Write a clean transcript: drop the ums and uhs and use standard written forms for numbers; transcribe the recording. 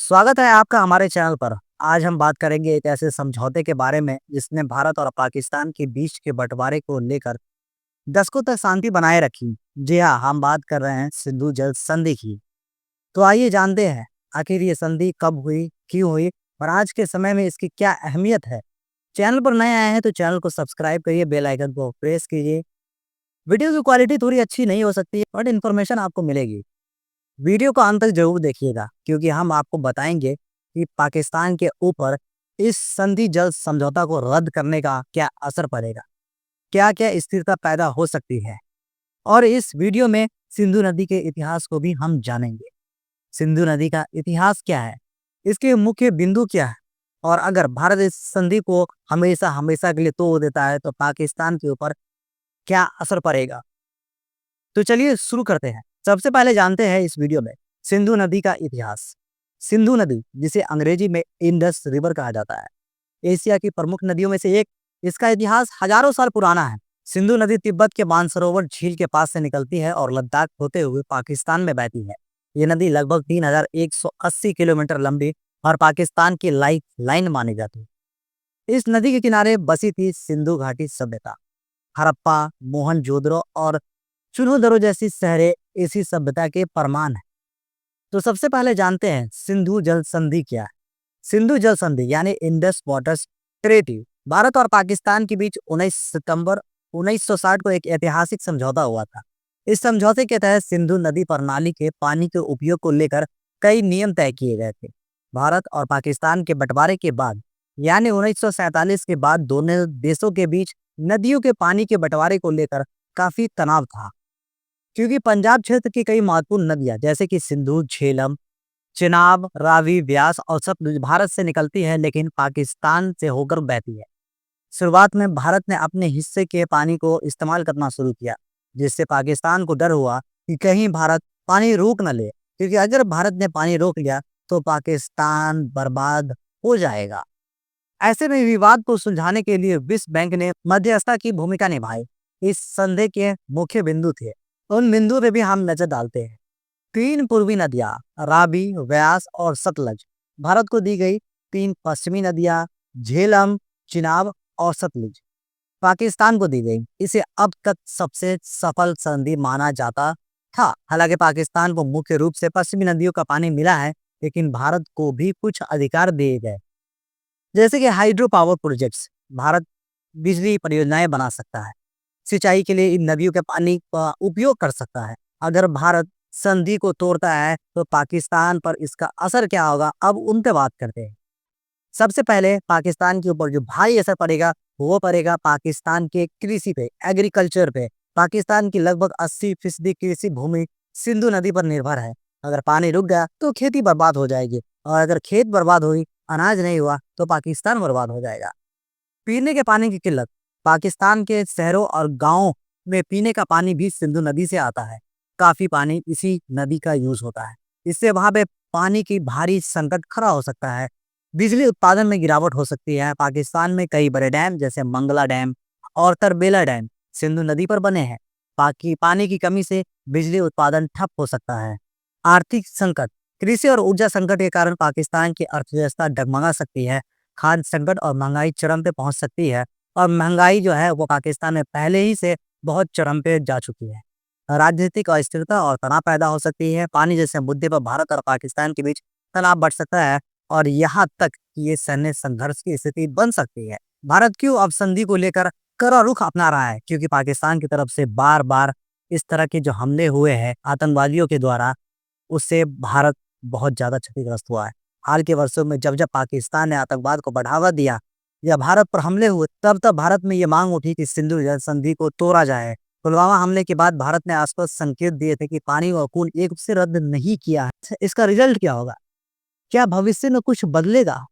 स्वागत है आपका हमारे चैनल पर। आज हम बात करेंगे एक ऐसे समझौते के बारे में जिसने भारत और पाकिस्तान के बीच के बंटवारे को लेकर दशकों तक शांति बनाए रखी। जी हाँ, हम बात कर रहे हैं सिंधु जल संधि की। तो आइए जानते हैं आखिर ये संधि कब हुई, क्यों हुई और आज के समय में इसकी क्या अहमियत है। चैनल पर नए आए हैं तो चैनल को सब्सक्राइब करिए, बेल आइकन को प्रेस कीजिए। वीडियो की क्वालिटी थोड़ी अच्छी नहीं हो सकती है बट इन्फॉर्मेशन आपको मिलेगी। वीडियो को अंत तक जरूर देखिएगा क्योंकि हम आपको बताएंगे कि पाकिस्तान के ऊपर इस संधि जल समझौता को रद्द करने का क्या असर पड़ेगा, क्या क्या स्थिरता पैदा हो सकती है। और इस वीडियो में सिंधु नदी के इतिहास को भी हम जानेंगे। सिंधु नदी का इतिहास क्या है, इसके मुख्य बिंदु क्या है, और अगर भारत इस संधि को हमेशा हमेशा के लिए तोड़ देता है तो पाकिस्तान के ऊपर क्या असर पड़ेगा। तो चलिए शुरू करते हैं। सबसे पहले जानते हैं इस वीडियो में सिंधु नदी का इतिहास। सिंधु नदी, जिसे अंग्रेजी में इंडस रिवर कहा जाता है, एशिया की प्रमुख नदियों में से एक। इसका इतिहास हजारों साल पुराना है। सिंधु नदी तिब्बत के मानसरोवर झील के पास से निकलती है और लद्दाख होते हुए पाकिस्तान में बहती है। ये नदी लगभग 3180 किलोमीटर लंबी और पाकिस्तान की लाइफ लाइन मानी जाती है। इस नदी के किनारे बसी थी सिंधु घाटी सभ्यता। हड़प्पा, मोहनजोदड़ो और चूनोदरो जैसी शहरें इसी सभ्यता के प्रमाण हैं। तो सबसे पहले जानते हैं सिंधु जल संधि क्या है। सिंधु जल संधि यानी इंडस वाटर्स ट्रीटी भारत और पाकिस्तान के बीच 19 सितंबर 1960 को एक ऐतिहासिक समझौता हुआ था। इस समझौते के तहत सिंधु नदी प्रणाली के पानी के उपयोग को लेकर कई नियम तय किए गए थे। भारत और पाकिस्तान के बंटवारे के बाद यानी 1947 के बाद दोनों देशों के बीच नदियों के पानी के बंटवारे को लेकर काफी तनाव था, क्योंकि पंजाब क्षेत्र की कई महत्वपूर्ण नदियां जैसे कि सिंधु, झेलम, चिनाब, रावी, व्यास और सतलुज भारत से निकलती है लेकिन पाकिस्तान से होकर बहती है। शुरुआत में भारत ने अपने हिस्से के पानी को इस्तेमाल करना शुरू किया, जिससे पाकिस्तान को डर हुआ कि कहीं भारत पानी रोक न ले, क्योंकि अगर भारत ने पानी रोक लिया तो पाकिस्तान बर्बाद हो जाएगा। ऐसे में विवाद को सुलझाने के लिए विश्व बैंक ने मध्यस्थता की भूमिका निभाई। इस संधि के मुख्य बिंदु थे, उन बिंदुओं पे भी हम नजर डालते हैं। तीन पूर्वी नदियां रावी, व्यास और सतलज भारत को दी गई। तीन पश्चिमी नदियां झेलम, चिनाब और सतलुज पाकिस्तान को दी गई। इसे अब तक सबसे सफल संधि माना जाता था। हालांकि पाकिस्तान को मुख्य रूप से पश्चिमी नदियों का पानी मिला है, लेकिन भारत को भी कुछ अधिकार दिए गए, जैसे कि हाइड्रो पावर प्रोजेक्ट्स। भारत बिजली परियोजनाएं बना सकता है, सिंचाई के लिए इन नदियों के पानी का उपयोग कर सकता है। अगर भारत संधि को तोड़ता है तो पाकिस्तान पर इसका असर क्या होगा, अब उन पे बात करते हैं। सबसे पहले पाकिस्तान के ऊपर जो भारी असर पड़ेगा वो पड़ेगा पाकिस्तान के कृषि पे, एग्रीकल्चर पे। पाकिस्तान की लगभग 80% कृषि भूमि सिंधु नदी पर निर्भर है। अगर पानी रुक गया तो खेती बर्बाद हो जाएगी, और अगर खेत बर्बाद हुई, अनाज नहीं हुआ, तो पाकिस्तान बर्बाद हो जाएगा। पीने के पानी की किल्लत। पाकिस्तान के शहरों और गांवों में पीने का पानी भी सिंधु नदी से आता है। काफी पानी इसी नदी का यूज होता है। इससे वहां पे पानी की भारी संकट खड़ा हो सकता है। बिजली उत्पादन में गिरावट हो सकती है। पाकिस्तान में कई बड़े डैम जैसे मंगला डैम और तरबेला डैम सिंधु नदी पर बने हैं। बाकी पानी की कमी से बिजली उत्पादन ठप हो सकता है। आर्थिक संकट। कृषि और ऊर्जा संकट के कारण पाकिस्तान की अर्थव्यवस्था डगमगा सकती है। खाद्य संकट और महंगाई चरम पे पहुंच सकती है, और महंगाई जो है वो पाकिस्तान में पहले ही से बहुत चरम पे जा चुकी है। राजनीतिक अस्थिरता और तनाव पैदा हो सकती है। पानी जैसे मुद्दे पर भारत और पाकिस्तान के बीच तनाव बढ़ सकता है, और यहाँ तक कि ये सैन्य संघर्ष की स्थिति बन सकती है। भारत क्यों अब संधि को लेकर कड़ा रुख अपना रहा है, क्योंकि पाकिस्तान की तरफ से बार बार इस तरह के जो हमले हुए हैं आतंकवादियों के द्वारा, उससे भारत बहुत ज्यादा क्षतिग्रस्त हुआ है। हाल के वर्षों में जब जब पाकिस्तान ने आतंकवाद को बढ़ावा दिया या भारत पर हमले हुए, तब तब भारत में ये मांग उठी कि सिंधु जल संधि को तोड़ा जाए। पुलवामा हमले के बाद भारत ने आसपास संकेत दिए थे कि पानी और खून एक से रद्द नहीं किया है। इसका रिजल्ट क्या होगा, क्या भविष्य में कुछ बदलेगा?